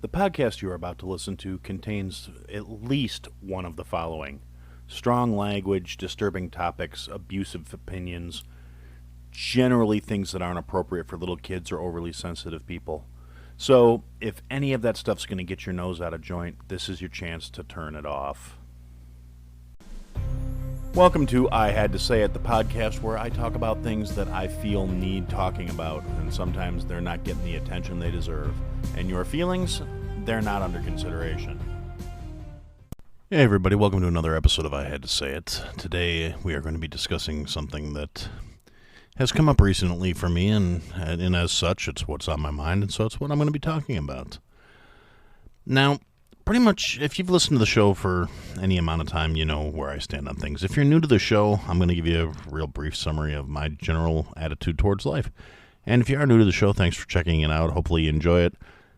The podcast you are about to listen to contains at least one of the following: strong language, disturbing topics, abusive opinions, generally things that aren't appropriate for little kids or overly sensitive people. So, if any of that stuff's going to get your nose out of joint, this is your chance to turn it off. Welcome to I Had to Say It, the podcast where I talk about things that I feel need talking about, and sometimes they're not getting the attention they deserve. And your feelings, they're not under consideration. Hey everybody, welcome to another episode of I Had to Say It. Today we are going to be discussing something that has come up recently for me, and as such, it's what's on my mind, and so it's what I'm going to be talking about. Now, pretty much, if you've listened to the show for any amount of time, you know where I stand on things. If you're new to the show, I'm going to give you a real brief summary of my general attitude towards life. And if you are new to the show, thanks for checking it out. Hopefully you enjoy it.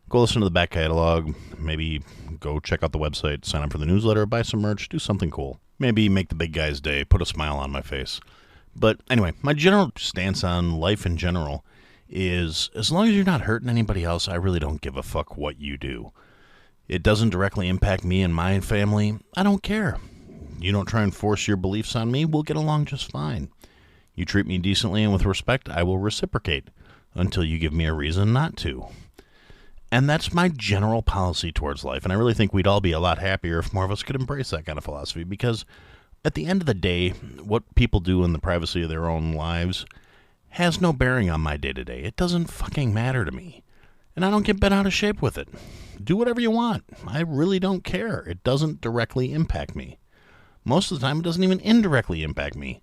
Go listen to the back catalog. Maybe go check out the website, sign up for the newsletter, buy some merch, do something cool. Maybe make the big guy's day, put a smile on my face. But anyway, my general stance on life in general is, as long as you're not hurting anybody else, I really don't give a fuck what you do. It doesn't directly impact me and my family. I don't care. You don't try and force your beliefs on me, we'll get along just fine. You treat me decently and with respect, I will reciprocate until you give me a reason not to. And that's my general policy towards life, and I really think we'd all be a lot happier if more of us could embrace that kind of philosophy, because at the end of the day, what people do in the privacy of their own lives has no bearing on my day-to-day. It doesn't fucking matter to me, and I don't get bent out of shape with it. Do whatever you want. I really don't care. It doesn't directly impact me. Most of the time, it doesn't even indirectly impact me.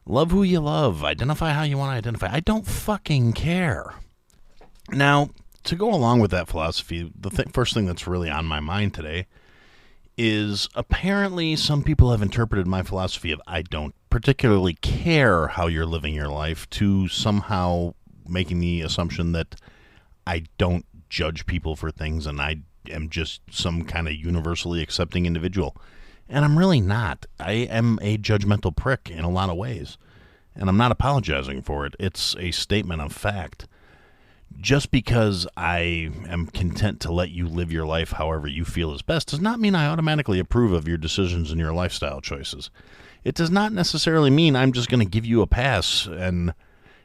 Love who you love. Identify how you want to identify. I don't fucking care. Now, to go along with that philosophy, the first thing that's really on my mind today is apparently some people have interpreted my philosophy of I don't particularly care how you're living your life to somehow making the assumption that I don't judge people for things and I am just some kind of universally accepting individual. And I'm really not. I am a judgmental prick in a lot of ways. And I'm not apologizing for it. It's a statement of fact. Just because I am content to let you live your life however you feel is best does not mean I automatically approve of your decisions and your lifestyle choices. It does not necessarily mean I'm just going to give you a pass. And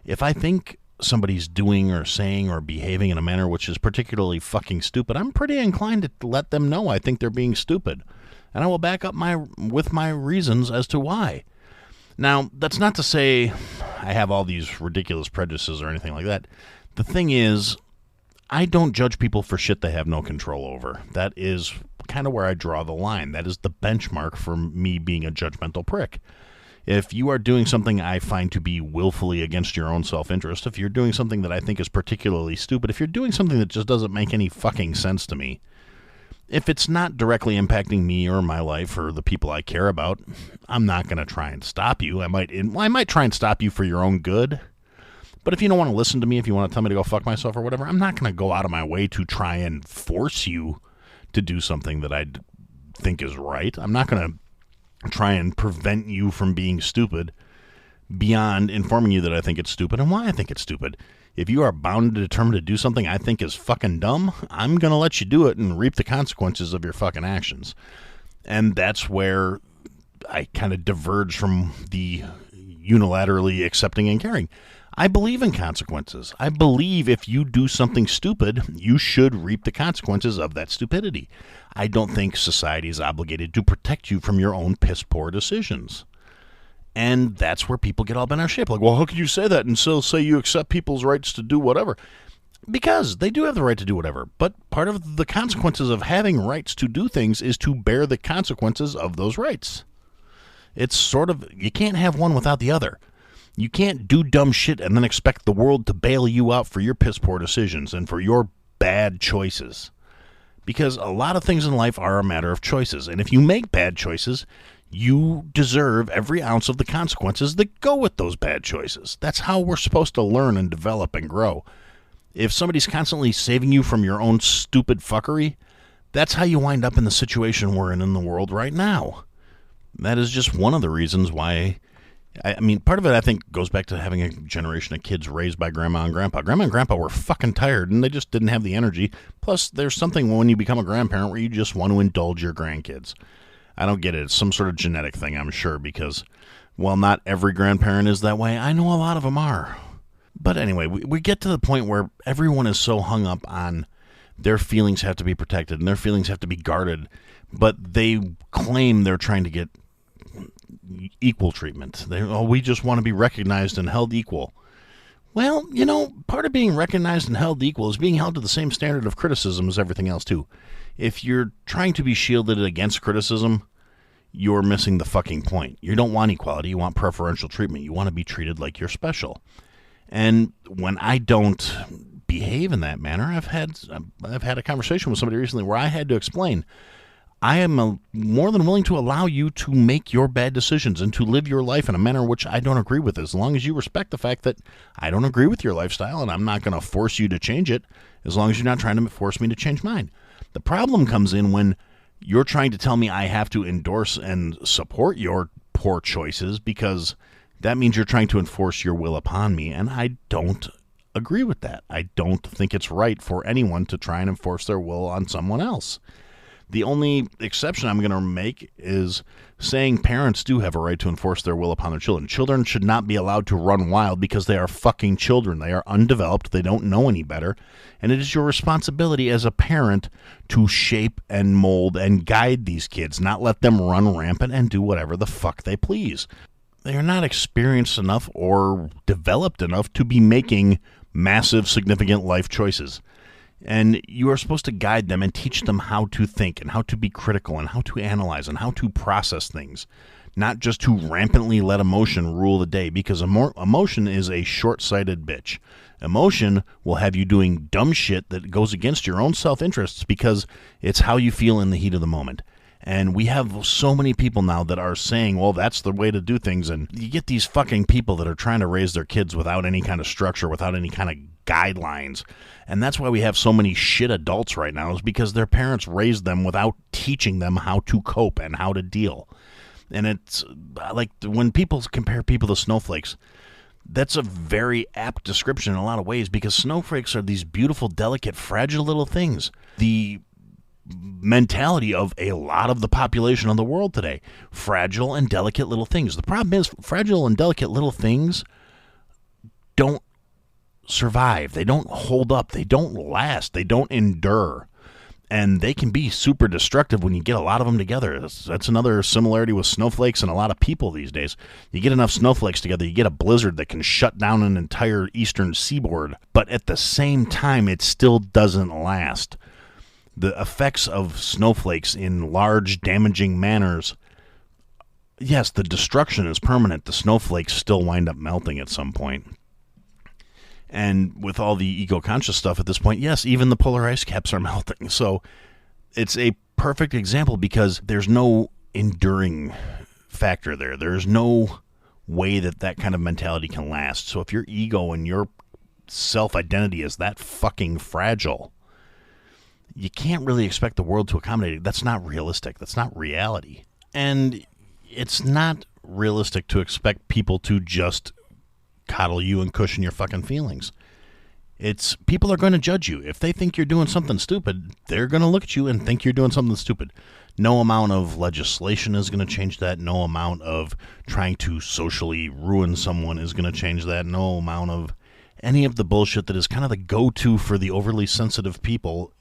if I think somebody's doing or saying or behaving in a manner which is particularly fucking stupid, I'm pretty inclined to let them know I think they're being stupid. And I will back up with my reasons as to why. Now, that's not to say I have all these ridiculous prejudices or anything like that. The thing is, I don't judge people for shit they have no control over. That is kind of where I draw the line. That is the benchmark for me being a judgmental prick. If you are doing something I find to be willfully against your own self-interest, if you're doing something that I think is particularly stupid, if you're doing something that just doesn't make any fucking sense to me, if it's not directly impacting me or my life or the people I care about, I'm not going to try and stop you. I might try and stop you for your own good. But if you don't want to listen to me, if you want to tell me to go fuck myself or whatever, I'm not going to go out of my way to try and force you to do something that I think is right. I'm not going to try and prevent you from being stupid beyond informing you that I think it's stupid and why I think it's stupid. If you are bound and determined to do something I think is fucking dumb, I'm going to let you do it and reap the consequences of your fucking actions. And that's where I kind of diverge from the unilaterally accepting and caring. I believe in consequences. I believe if you do something stupid, you should reap the consequences of that stupidity. I don't think society is obligated to protect you from your own piss-poor decisions. And that's where people get all bent out of shape. Like, well, how can you say that and still say you accept people's rights to do whatever? Because they do have the right to do whatever. But part of the consequences of having rights to do things is to bear the consequences of those rights. It's sort of, you can't have one without the other. You can't do dumb shit and then expect the world to bail you out for your piss-poor decisions and for your bad choices. Because a lot of things in life are a matter of choices. And if you make bad choices, you deserve every ounce of the consequences that go with those bad choices. That's how we're supposed to learn and develop and grow. If somebody's constantly saving you from your own stupid fuckery, that's how you wind up in the situation we're in the world right now. That is just one of the reasons why I mean, part of it, I think, goes back to having a generation of kids raised by grandma and grandpa. Grandma and grandpa were fucking tired, and they just didn't have the energy. Plus, there's something when you become a grandparent where you just want to indulge your grandkids. I don't get it. It's some sort of genetic thing, I'm sure, because, while not every grandparent is that way, I know a lot of them are. But anyway, we get to the point where everyone is so hung up on their feelings have to be protected and their feelings have to be guarded, but they claim they're trying to get equal treatment. We just want to be recognized and held equal. Well, part of being recognized and held equal is being held to the same standard of criticism as everything else, too. If you're trying to be shielded against criticism, you're missing the fucking point. You don't want equality. You want preferential treatment. You want to be treated like you're special. And when I don't behave in that manner, I've had a conversation with somebody recently where I had to explain, I am more than willing to allow you to make your bad decisions and to live your life in a manner which I don't agree with, as long as you respect the fact that I don't agree with your lifestyle and I'm not going to force you to change it, as long as you're not trying to force me to change mine. The problem comes in when you're trying to tell me I have to endorse and support your poor choices, because that means you're trying to enforce your will upon me, and I don't agree with that. I don't think it's right for anyone to try and enforce their will on someone else. The only exception I'm going to make is saying parents do have a right to enforce their will upon their children. Children should not be allowed to run wild because they are fucking children. They are undeveloped. They don't know any better. And it is your responsibility as a parent to shape and mold and guide these kids, not let them run rampant and do whatever the fuck they please. They are not experienced enough or developed enough to be making massive, significant life choices. And you are supposed to guide them and teach them how to think and how to be critical and how to analyze and how to process things, not just to rampantly let emotion rule the day, because emotion is a short-sighted bitch. Emotion will have you doing dumb shit that goes against your own self-interests because it's how you feel in the heat of the moment. And we have so many people now that are saying, well, that's the way to do things. And you get these fucking people that are trying to raise their kids without any kind of structure, without any kind of guidelines. And that's why we have so many shit adults right now, is because their parents raised them without teaching them how to cope and how to deal. And it's like when people compare people to snowflakes, that's a very apt description in a lot of ways, because snowflakes are these beautiful, delicate, fragile little things. The mentality of a lot of the population of the world today, fragile and delicate little things. The problem is, fragile and delicate little things don't survive. They don't hold up. They don't last. They don't endure. And they can be super destructive when you get a lot of them together. That's another similarity with snowflakes and a lot of people these days. You get enough snowflakes together, you get a blizzard that can shut down an entire eastern seaboard. But at the same time, it still doesn't last. The effects of snowflakes in large, damaging manners, yes, the destruction is permanent. The snowflakes still wind up melting at some point. And with all the eco-conscious stuff at this point, yes, even the polar ice caps are melting. So it's a perfect example, because there's no enduring factor there. There's no way that kind of mentality can last. So if your ego and your self-identity is that fucking fragile, you can't really expect the world to accommodate it. That's not realistic. That's not reality. And it's not realistic to expect people to just coddle you and cushion your fucking feelings. People are going to judge you. If they think you're doing something stupid, they're going to look at you and think you're doing something stupid. No amount of legislation is going to change that. No amount of trying to socially ruin someone is going to change that. No amount of any of the bullshit that is kind of the go-to for the overly sensitive people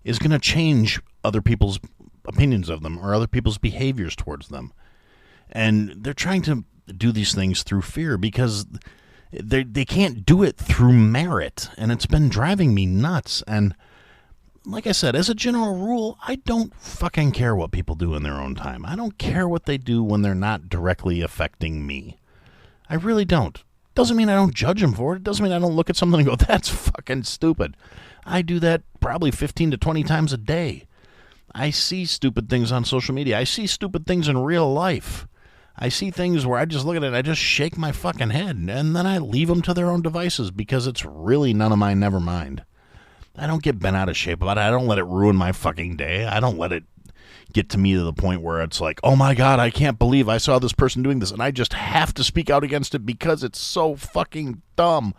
is going to change other people's opinions of them or other people's behaviors towards them. And they're trying to do these things through fear, because they can't do it through merit. And it's been driving me nuts. And like I said, as a general rule, I don't fucking care what people do in their own time. I don't care what they do when they're not directly affecting me. I really don't. Doesn't mean I don't judge them for it. It doesn't mean I don't look at something and go, that's fucking stupid. I do that probably 15 to 20 times a day. I see stupid things on social media. I see stupid things in real life. I see things where I just look at it and I just shake my fucking head, and then I leave them to their own devices, because it's really none of my never mind. I don't get bent out of shape about it. I don't let it ruin my fucking day. I don't let it get to me to the point where it's like, oh my God, I can't believe I saw this person doing this, and I just have to speak out against it because it's so fucking dumb.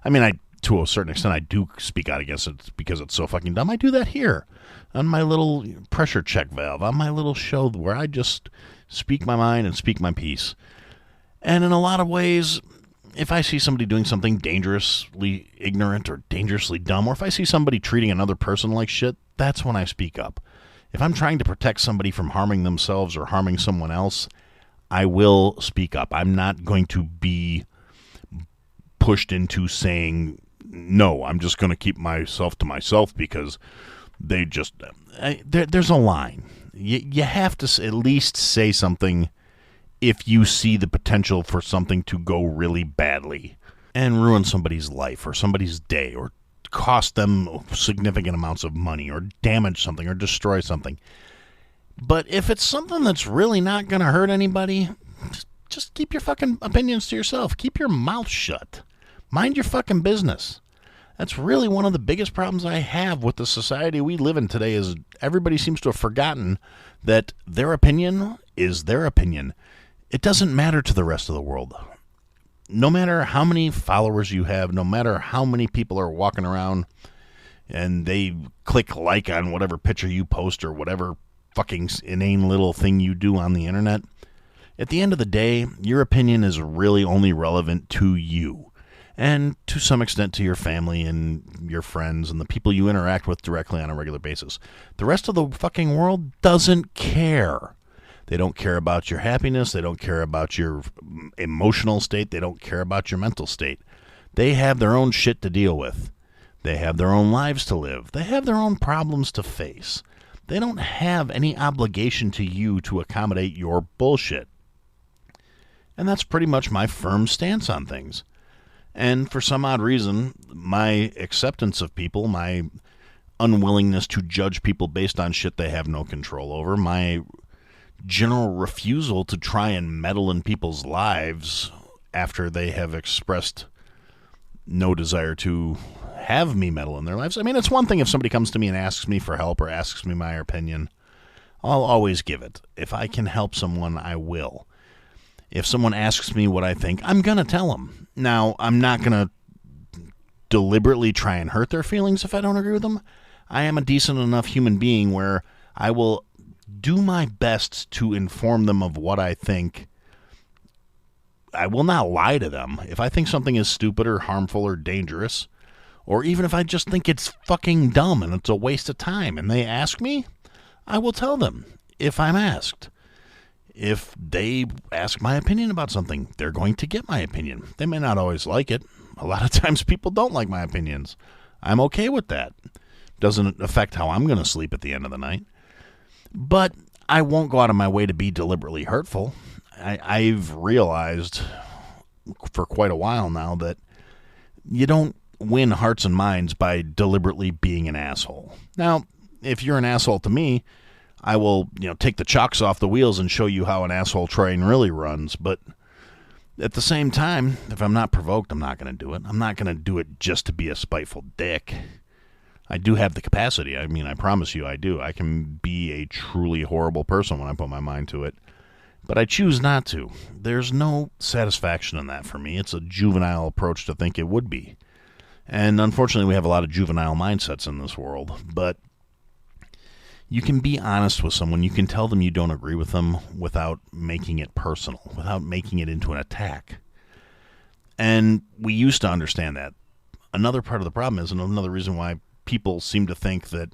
I mean, to a certain extent, I do speak out against it because it's so fucking dumb. I do that here on my little pressure check valve, on my little show where I just speak my mind and speak my piece. And in a lot of ways, if I see somebody doing something dangerously ignorant or dangerously dumb, or if I see somebody treating another person like shit, that's when I speak up. If I'm trying to protect somebody from harming themselves or harming someone else, I will speak up. I'm not going to be pushed into saying, no, I'm just going to keep myself to myself because they just... there's a line. You have to at least say something if you see the potential for something to go really badly and ruin somebody's life or somebody's day or cost them significant amounts of money or damage something or destroy something. But if it's something that's really not going to hurt anybody, just keep your fucking opinions to yourself. Keep your mouth shut. Mind your fucking business. That's really one of the biggest problems I have with the society we live in today is everybody seems to have forgotten that their opinion is their opinion. It doesn't matter to the rest of the world. No matter how many followers you have, no matter how many people are walking around and they click like on whatever picture you post or whatever fucking inane little thing you do on the internet, at the end of the day, your opinion is really only relevant to you. And to some extent to your family and your friends and the people you interact with directly on a regular basis. The rest of the fucking world doesn't care. They don't care about your happiness. They don't care about your emotional state. They don't care about your mental state. They have their own shit to deal with. They have their own lives to live. They have their own problems to face. They don't have any obligation to you to accommodate your bullshit. And that's pretty much my firm stance on things. And for some odd reason, my acceptance of people, my unwillingness to judge people based on shit they have no control over, my general refusal to try and meddle in people's lives after they have expressed no desire to have me meddle in their lives. I mean, it's one thing if somebody comes to me and asks me for help or asks me my opinion. I'll always give it. If I can help someone, I will. If someone asks me what I think, I'm going to tell them. Now, I'm not going to deliberately try and hurt their feelings if I don't agree with them. I am a decent enough human being where I will do my best to inform them of what I think. I will not lie to them. If I think something is stupid or harmful or dangerous, or even if I just think it's fucking dumb and it's a waste of time, and they ask me, I will tell them if I'm asked. If they ask my opinion about something, they're going to get my opinion. They may not always like it. A lot of times people don't like my opinions. I'm okay with that. Doesn't affect how I'm going to sleep at the end of the night. But I won't go out of my way to be deliberately hurtful. I've realized for quite a while now that you don't win hearts and minds by deliberately being an asshole. Now, if you're an asshole to me, I will, take the chocks off the wheels and show you how an asshole train really runs. But at the same time, if I'm not provoked, I'm not going to do it. I'm not going to do it just to be a spiteful dick. I do have the capacity. I mean, I promise you I do. I can be a truly horrible person when I put my mind to it. But I choose not to. There's no satisfaction in that for me. It's a juvenile approach to think it would be. And unfortunately, we have a lot of juvenile mindsets in this world. But you can be honest with someone. You can tell them you don't agree with them without making it personal, without making it into an attack. And we used to understand that. Another part of the problem is, and another reason why people seem to think that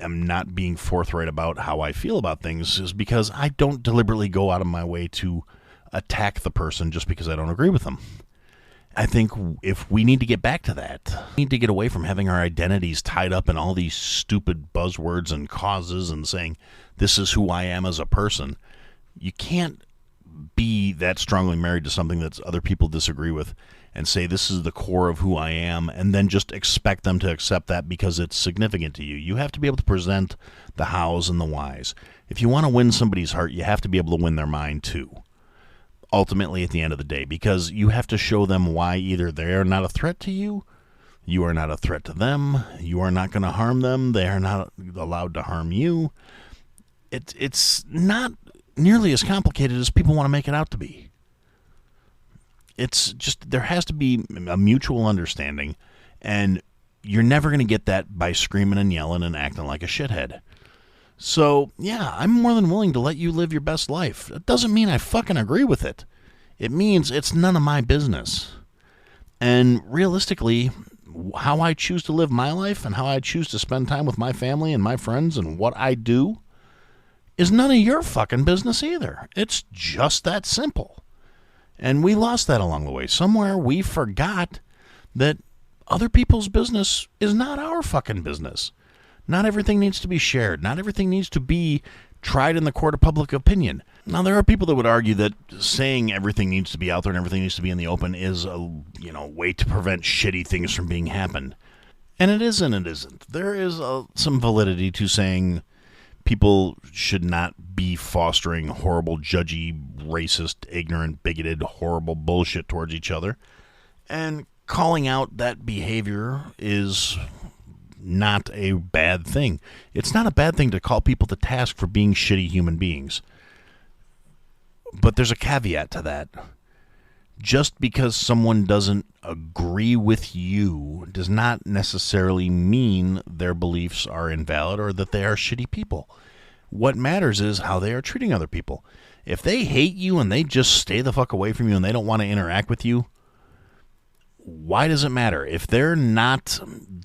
I'm not being forthright about how I feel about things, is because I don't deliberately go out of my way to attack the person just because I don't agree with them. I think if we need to get back to that, we need to get away from having our identities tied up in all these stupid buzzwords and causes and saying, this is who I am as a person. You can't be that strongly married to something that other people disagree with and say this is the core of who I am and then just expect them to accept that because it's significant to you. You have to be able to present the hows and the whys. If you want to win somebody's heart, you have to be able to win their mind too. Ultimately, at the end of the day, because you have to show them why either they are not a threat to you, you are not a threat to them, you are not going to harm them, they are not allowed to harm you. it's not nearly as complicated as people want to make it out to be. It's just, there has to be a mutual understanding, and you're never going to get that by screaming and yelling and acting like a shithead. So, yeah, I'm more than willing to let you live your best life. It doesn't mean I fucking agree with it. It means it's none of my business. And realistically, how I choose to live my life and how I choose to spend time with my family and my friends and what I do is none of your fucking business either. It's just that simple. And we lost that along the way. Somewhere we forgot that other people's business is not our fucking business. Not everything needs to be shared. Not everything needs to be tried in the court of public opinion. Now, there are people that would argue that saying everything needs to be out there and everything needs to be in the open is a way to prevent shitty things from being happened. And it is and it isn't. There is some validity to saying people should not be fostering horrible, judgy, racist, ignorant, bigoted, horrible bullshit towards each other. And calling out that behavior is not a bad thing. It's not a bad thing to call people to task for being shitty human beings. But there's a caveat to that. Just because someone doesn't agree with you does not necessarily mean their beliefs are invalid or that they are shitty people. What matters is how they are treating other people. If they hate you and they just stay the fuck away from you and they don't want to interact with you, why does it matter? If they're not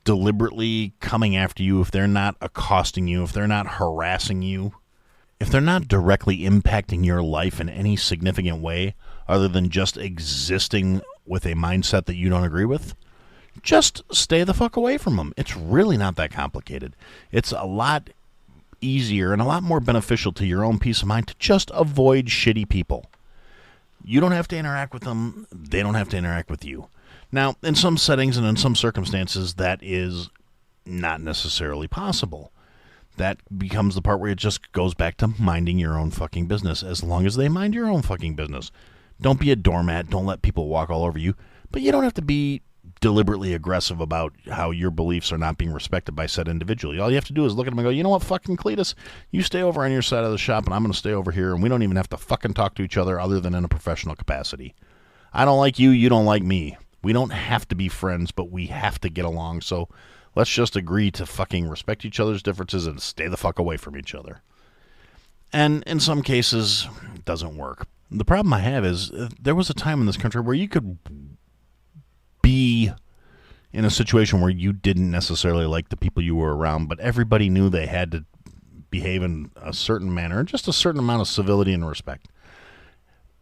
deliberately coming after you, if they're not accosting you, if they're not harassing you, if they're not directly impacting your life in any significant way other than just existing with a mindset that you don't agree with, just stay the fuck away from them. It's really not that complicated. It's a lot easier and a lot more beneficial to your own peace of mind to just avoid shitty people. You don't have to interact with them. They don't have to interact with you. Now, in some settings and in some circumstances, that is not necessarily possible. That becomes the part where it just goes back to minding your own fucking business, as long as they mind your own fucking business. Don't be a doormat. Don't let people walk all over you. But you don't have to be deliberately aggressive about how your beliefs are not being respected by said individual. All you have to do is look at them and go, you know what, fucking Cletus, you stay over on your side of the shop and I'm going to stay over here, and we don't even have to fucking talk to each other other than in a professional capacity. I don't like you, you don't like me. We don't have to be friends, but we have to get along, so let's just agree to fucking respect each other's differences and stay the fuck away from each other. And in some cases, it doesn't work. The problem I have is there was a time in this country where you could be in a situation where you didn't necessarily like the people you were around, but everybody knew they had to behave in a certain manner, just a certain amount of civility and respect.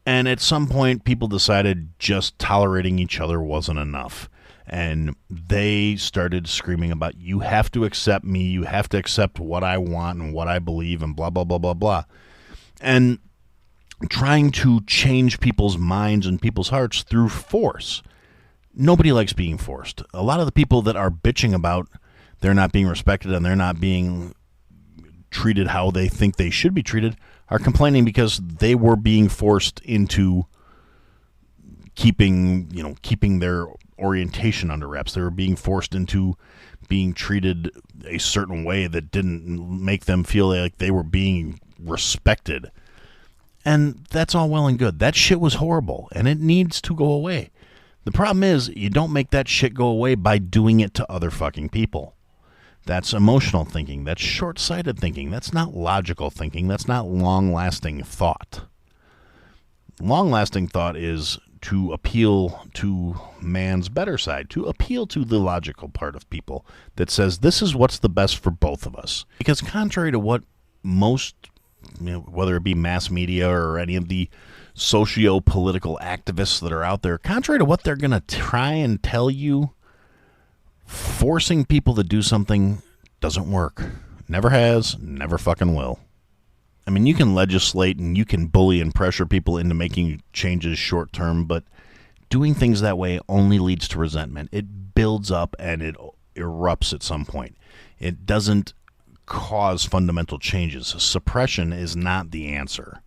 And at some point, people decided just tolerating each other wasn't enough. And they started screaming about, you have to accept me, you have to accept what I want and what I believe, and blah, blah, blah, blah, blah. And trying to change people's minds and people's hearts through force. Nobody likes being forced. A lot of the people that are bitching about they're not being respected and they're not being treated how they think they should be treated are complaining because they were being forced into keeping their orientation under wraps. They were being forced into being treated a certain way that didn't make them feel like they were being respected. And that's all well and good. That shit was horrible, and it needs to go away. The problem is, you don't make that shit go away by doing it to other fucking people. That's emotional thinking. That's short-sighted thinking. That's not logical thinking. That's not long-lasting thought. Long-lasting thought is to appeal to man's better side, to appeal to the logical part of people that says this is what's the best for both of us. Because contrary to what most, whether it be mass media or any of the socio-political activists that are out there, contrary to what they're going to try and tell you, forcing people to do something doesn't work. Never has, never fucking will. I mean, you can legislate and you can bully and pressure people into making changes short term, but doing things that way only leads to resentment. It builds up and it erupts at some point. It doesn't cause fundamental changes. Suppression is not the answer.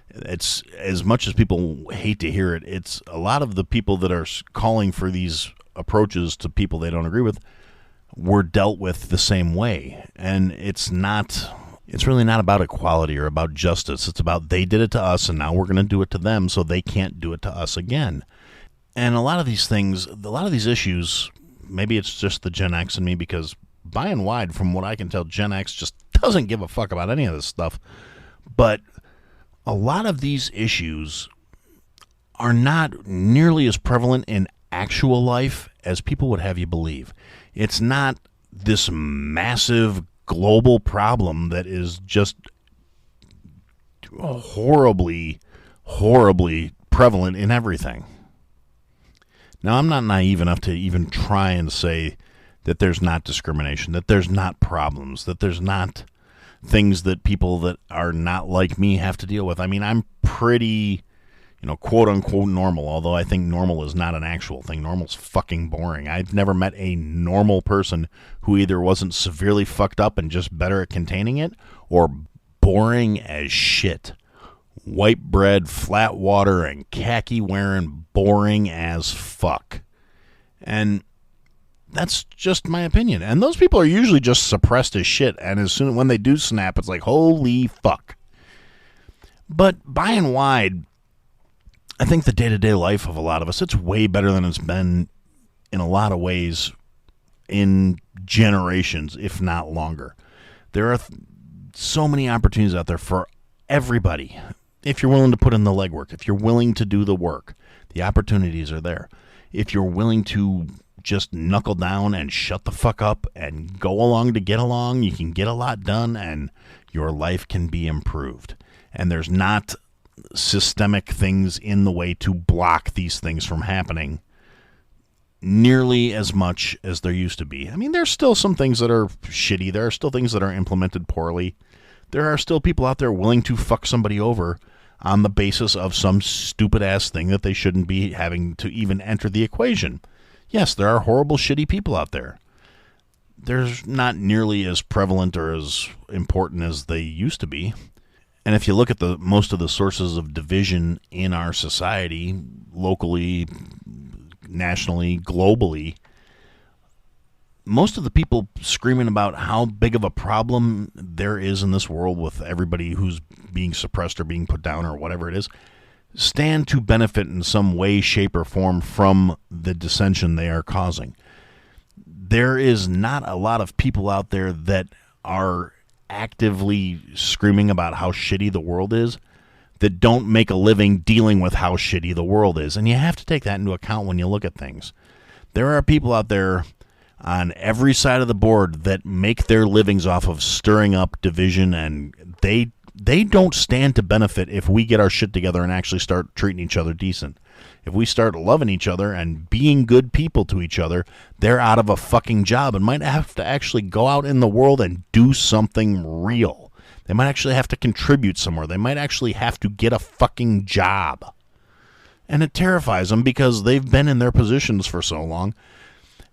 It's, as much as people hate to hear it, it's a lot of the people that are calling for these approaches to people they don't agree with were dealt with the same way. And it's not It's really not about equality or about justice. It's about they did it to us and now we're going to do it to them so they can't do it to us again. And a lot of these things, a lot of these issues, maybe it's just the Gen X in me because by and wide, from what I can tell, Gen X just doesn't give a fuck about any of this stuff. But a lot of these issues are not nearly as prevalent in actual life as people would have you believe. It's not this massive global problem that is just horribly, horribly prevalent in everything. Now, I'm not naive enough to even try and say that there's not discrimination, that there's not problems, that there's not things that people that are not like me have to deal with. I mean, I'm pretty, quote-unquote normal, although I think normal is not an actual thing. Normal's fucking boring. I've never met a normal person who either wasn't severely fucked up and just better at containing it, or boring as shit. White bread, flat water, and khaki wearing, boring as fuck. And that's just my opinion. And those people are usually just suppressed as shit, and when they do snap, it's like, holy fuck. But by and wide, I think the day-to-day life of a lot of us, it's way better than it's been in a lot of ways in generations, if not longer. There are so many opportunities out there for everybody. If you're willing to put in the legwork, if you're willing to do the work, the opportunities are there. If you're willing to just knuckle down and shut the fuck up and go along to get along, you can get a lot done and your life can be improved. And there's not systemic things in the way to block these things from happening nearly as much as there used to be. I mean, there's still some things that are shitty. There are still things that are implemented poorly. There are still people out there willing to fuck somebody over on the basis of some stupid-ass thing that they shouldn't be having to even enter the equation. Yes, there are horrible, shitty people out there. They're not nearly as prevalent or as important as they used to be. And if you look at most of the sources of division in our society, locally, nationally, globally, most of the people screaming about how big of a problem there is in this world with everybody who's being suppressed or being put down or whatever it is, stand to benefit in some way, shape, or form from the dissension they are causing. There is not a lot of people out there that are actively screaming about how shitty the world is that don't make a living dealing with how shitty the world is. And you have to take that into account when you look at things. There are people out there on every side of the board that make their livings off of stirring up division, and they don't stand to benefit if we get our shit together and actually start treating each other decent. If we start loving each other and being good people to each other, they're out of a fucking job and might have to actually go out in the world and do something real. They might actually have to contribute somewhere. They might actually have to get a fucking job. And it terrifies them because they've been in their positions for so long,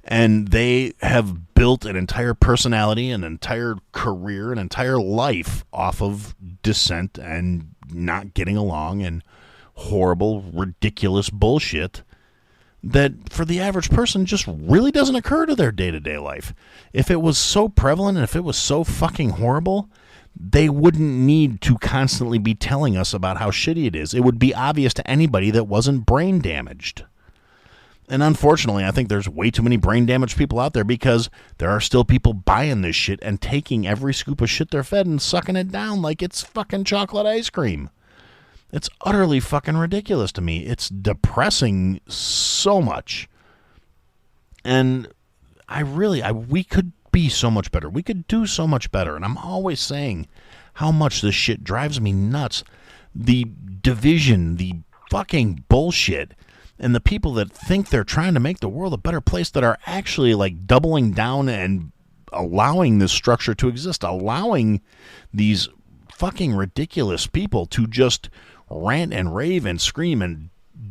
and they have built an entire personality, an entire career, an entire life off of dissent and not getting along and horrible, ridiculous bullshit that for the average person just really doesn't occur to their day-to-day life. If it was so prevalent and if it was so fucking horrible, they wouldn't need to constantly be telling us about how shitty it is. It would be obvious to anybody that wasn't brain damaged. And unfortunately, I think there's way too many brain-damaged people out there because there are still people buying this shit and taking every scoop of shit they're fed and sucking it down like it's fucking chocolate ice cream. It's utterly fucking ridiculous to me. It's depressing so much. And we could be so much better. We could do so much better. And I'm always saying how much this shit drives me nuts. The division, the fucking bullshit, and the people that think they're trying to make the world a better place that are actually like doubling down and allowing this structure to exist, allowing these fucking ridiculous people to just rant and rave and scream and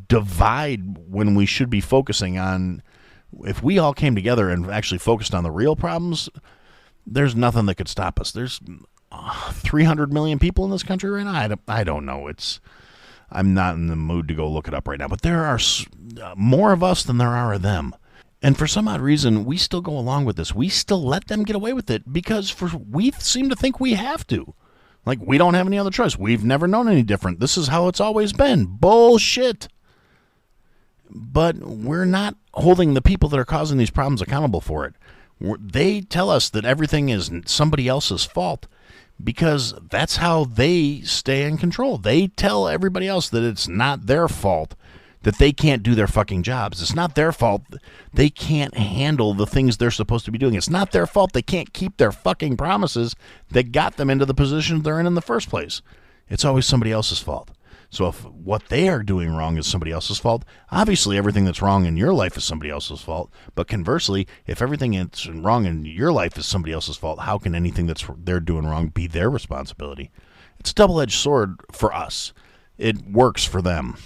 divide when we should be focusing on, if we all came together and actually focused on the real problems, there's nothing that could stop us. There's 300 million people in this country right now. I don't know. I'm not in the mood to go look it up right now, but there are more of us than there are of them. And for some odd reason, we still go along with this. We still let them get away with it because we seem to think we have to. Like, we don't have any other choice. We've never known any different. This is how it's always been. Bullshit. But we're not holding the people that are causing these problems accountable for it. They tell us that everything is somebody else's fault because that's how they stay in control. They tell everybody else that it's not their fault, that they can't do their fucking jobs. It's not their fault they can't handle the things they're supposed to be doing. It's not their fault they can't keep their fucking promises that got them into the position they're in the first place. It's always somebody else's fault. So if what they are doing wrong is somebody else's fault, obviously everything that's wrong in your life is somebody else's fault. But conversely, if everything that's wrong in your life is somebody else's fault, how can anything that's they're doing wrong be their responsibility? It's a double-edged sword for us. It works for them.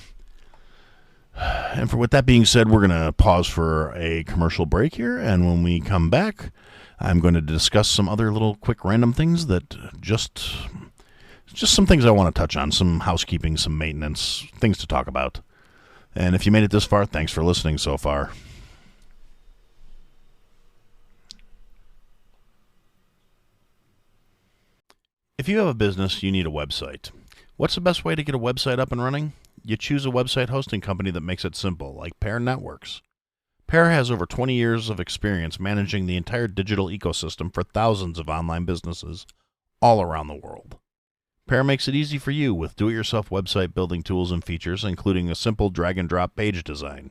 And with that being said, we're going to pause for a commercial break here, and when we come back, I'm going to discuss some other little quick random things that just some things I want to touch on, some housekeeping, some maintenance, things to talk about. And if you made it this far, thanks for listening so far. If you have a business, you need a website. What's the best way to get a website up and running? You choose a website hosting company that makes it simple, like Pear Networks. Pear has over 20 years of experience managing the entire digital ecosystem for thousands of online businesses all around the world. Pear makes it easy for you with do-it-yourself website building tools and features, including a simple drag-and-drop page design.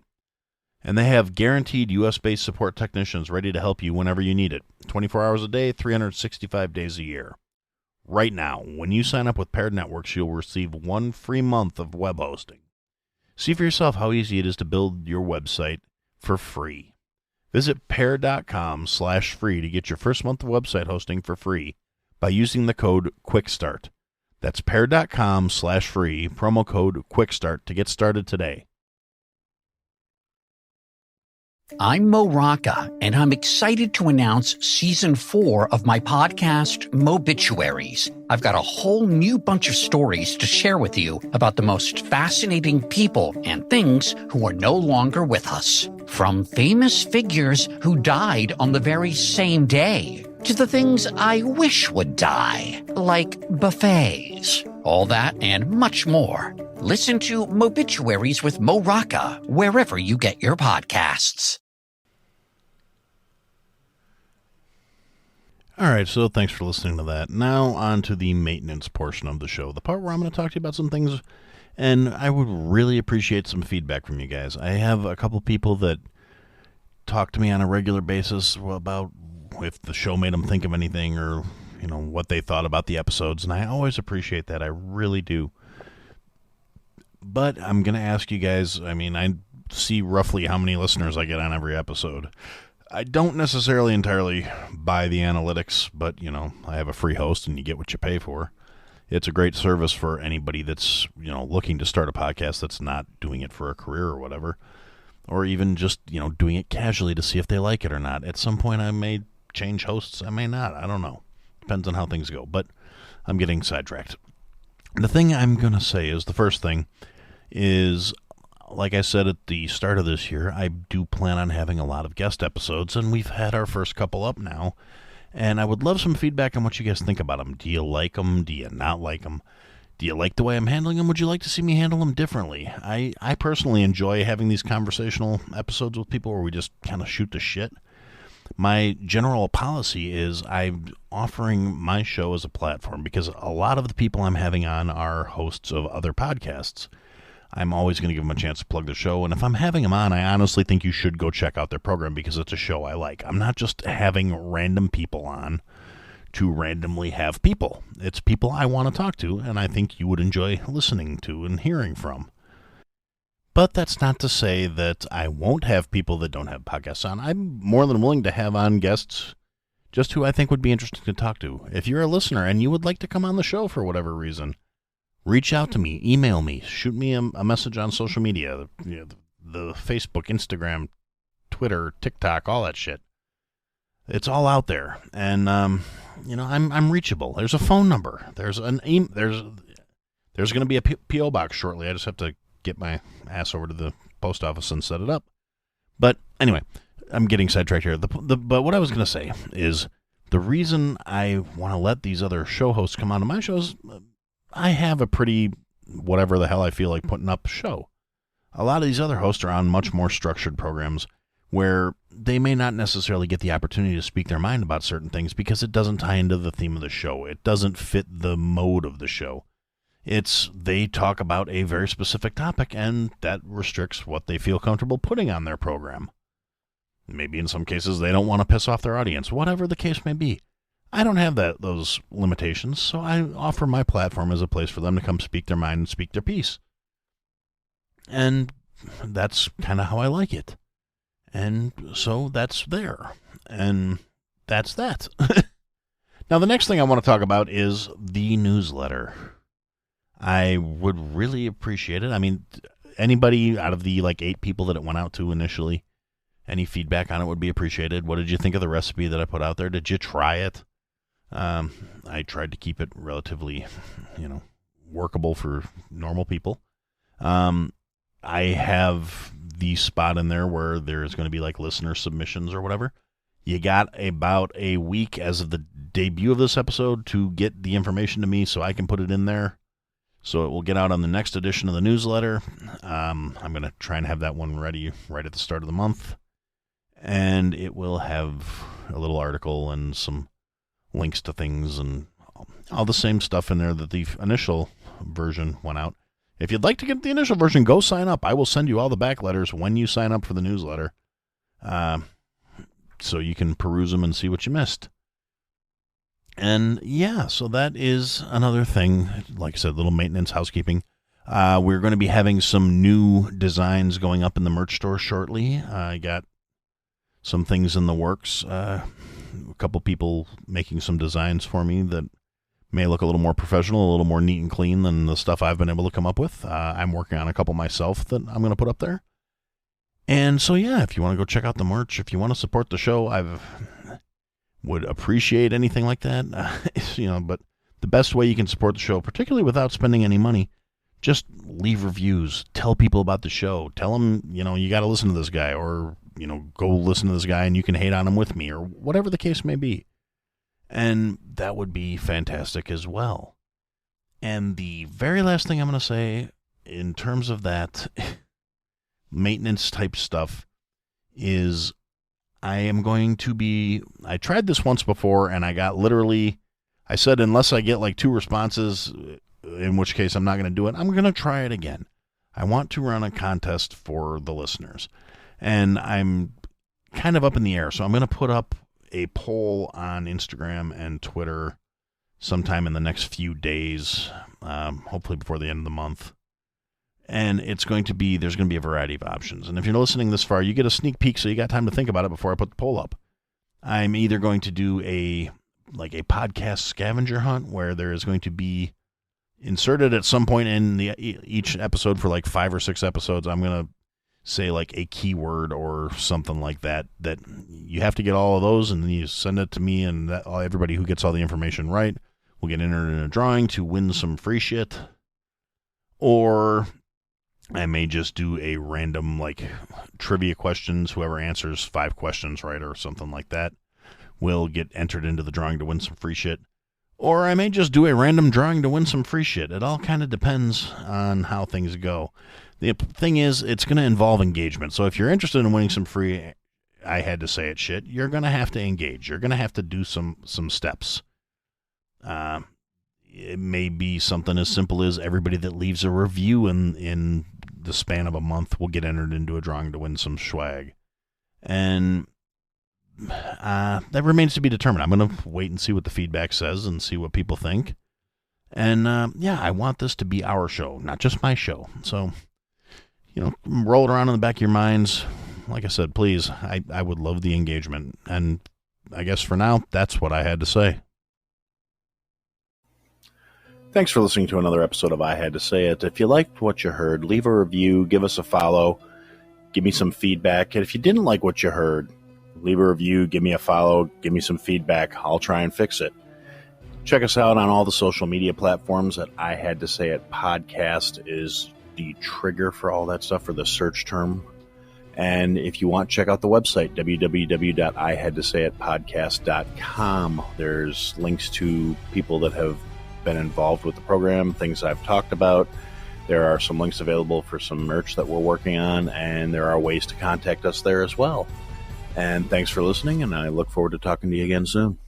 And they have guaranteed US-based support technicians ready to help you whenever you need it, 24 hours a day, 365 days a year. Right now, when you sign up with Pear Networks, you'll receive 1 free month of web hosting. See for yourself how easy it is to build your website for free. Visit pear.com/free to get your first month of website hosting for free by using the code QUICKSTART. That's pear.com/free, promo code QUICKSTART to get started today. I'm Mo Rocca, and I'm excited to announce Season 4 of my podcast, Mobituaries. I've got a whole new bunch of stories to share with you about the most fascinating people and things who are no longer with us. From famous figures who died on the very same day, to the things I wish would die, like buffets. All that and much more. Listen to Mobituaries with Mo Rocca wherever you get your podcasts. All right, so thanks for listening to that. Now on to the maintenance portion of the show, the part where I'm going to talk to you about some things, and I would really appreciate some feedback from you guys. I have a couple people that talk to me on a regular basis about if the show made them think of anything or, what they thought about the episodes, and I always appreciate that. I really do. But I'm going to ask you guys, I see roughly how many listeners I get on every episode. I don't necessarily entirely buy the analytics, but, I have a free host and you get what you pay for. It's a great service for anybody that's, looking to start a podcast that's not doing it for a career or whatever, or even just, doing it casually to see if they like it or not. At some point I may change hosts, I may not, I don't know. Depends on how things go, but I'm getting sidetracked. The thing I'm going to say is, the first thing is, like I said at the start of this year, I do plan on having a lot of guest episodes, and we've had our first couple up now, and I would love some feedback on what you guys think about them. Do you like them? Do you not like them? Do you like the way I'm handling them? Would you like to see me handle them differently? I personally enjoy having these conversational episodes with people where we just kind of shoot the shit. My general policy is I'm offering my show as a platform because a lot of the people I'm having on are hosts of other podcasts. I'm always going to give them a chance to plug the show, and if I'm having them on, I honestly think you should go check out their program because it's a show I like. I'm not just having random people on to randomly have people. It's people I want to talk to, and I think you would enjoy listening to and hearing from. But that's not to say that I won't have people that don't have podcasts on. I'm more than willing to have on guests just who I think would be interesting to talk to. If you're a listener and you would like to come on the show for whatever reason, reach out to me, email me, shoot me a message on social media, the Facebook, Instagram, Twitter, TikTok, all that shit. It's all out there, and I'm reachable. There's a phone number. There's going to be a PO box shortly. I just have to get my ass over to the post office and set it up. But anyway, I'm getting sidetracked here. But what I was going to say is the reason I want to let these other show hosts come onto my shows, I have a pretty whatever the hell I feel like putting up show. A lot of these other hosts are on much more structured programs where they may not necessarily get the opportunity to speak their mind about certain things because it doesn't tie into the theme of the show. It doesn't fit the mode of the show. They talk about a very specific topic, and that restricts what they feel comfortable putting on their program. Maybe in some cases they don't want to piss off their audience, whatever the case may be. I don't have those limitations, so I offer my platform as a place for them to come speak their mind and speak their piece. And that's kind of how I like it. And so that's there. And that's that. Now, the next thing I want to talk about is the newsletter. I would really appreciate it. I mean, anybody out of the 8 people that it went out to initially, any feedback on it would be appreciated. What did you think of the recipe that I put out there? Did you try it? I tried to keep it relatively, workable for normal people. I have the spot in there where there's going to be listener submissions or whatever. You got about a week as of the debut of this episode to get the information to me so I can put it in there. So it will get out on the next edition of the newsletter. I'm going to try and have that one ready right at the start of the month. And it will have a little article and some links to things and all the same stuff in there that the initial version went out. If you'd like to get the initial version, go sign up. I will send you all the back letters when you sign up for the newsletter. So you can peruse them and see what you missed. And yeah, so that is another thing. Like I said, little maintenance, housekeeping. We're going to be having some new designs going up in the merch store shortly. I got some things in the works. A couple people making some designs for me that may look a little more professional, a little more neat and clean than the stuff I've been able to come up with. I'm working on a couple myself that I'm going to put up there. And so, yeah, if you want to go check out the merch, if you want to support the show, would appreciate anything like that. But the best way you can support the show, particularly without spending any money, just leave reviews. Tell people about the show. Tell them, you got to listen to this guy, or, go listen to this guy and you can hate on him with me, or whatever the case may be. And that would be fantastic as well. And the very last thing I'm going to say in terms of that maintenance type stuff is I tried this once before and I got I said, unless I get 2 responses, in which case I'm not going to do it, I'm going to try it again. I want to run a contest for the listeners. And I'm kind of up in the air. So I'm going to put up a poll on Instagram and Twitter sometime in the next few days, hopefully before the end of the month. And there's going to be a variety of options. And if you're listening this far, you get a sneak peek, so you got time to think about it before I put the poll up. I'm either going to do a podcast scavenger hunt where there is going to be inserted at some point in each episode for 5 or 6 episodes. I'm going to say a keyword or something like that you have to get all of those, and then you send it to me, and everybody who gets all the information right will get entered in a drawing to win some free shit. Or I may just do a random trivia questions. Whoever answers 5 questions right or something like that will get entered into the drawing to win some free shit. Or I may just do a random drawing to win some free shit. It all kind of depends on how things go. The thing is, it's going to involve engagement. So if you're interested in winning some free, I had to say it shit, you're going to have to engage. You're going to have to do some steps. It may be something as simple as everybody that leaves a review in the span of a month will get entered into a drawing to win some swag. And that remains to be determined. I'm going to wait and see what the feedback says and see what people think. And I want this to be our show, not just my show. So, roll it around in the back of your minds. Like I said, please, I would love the engagement. And I guess for now, that's what I had to say. Thanks for listening to another episode of I Had to Say It. If you liked what you heard, leave a review, give us a follow, give me some feedback. And if you didn't like what you heard, leave a review, give me a follow, give me some feedback. I'll try and fix it. Check us out on all the social media platforms at I Had to Say It Podcast is the trigger for all that stuff, for the search term. And if you want, check out the website, www.ihadtosayitpodcast.com. There's links to people that have been involved with the program, things I've talked about. There are some links available for some merch that we're working on, and there are ways to contact us there as well. And thanks for listening, and I look forward to talking to you again soon.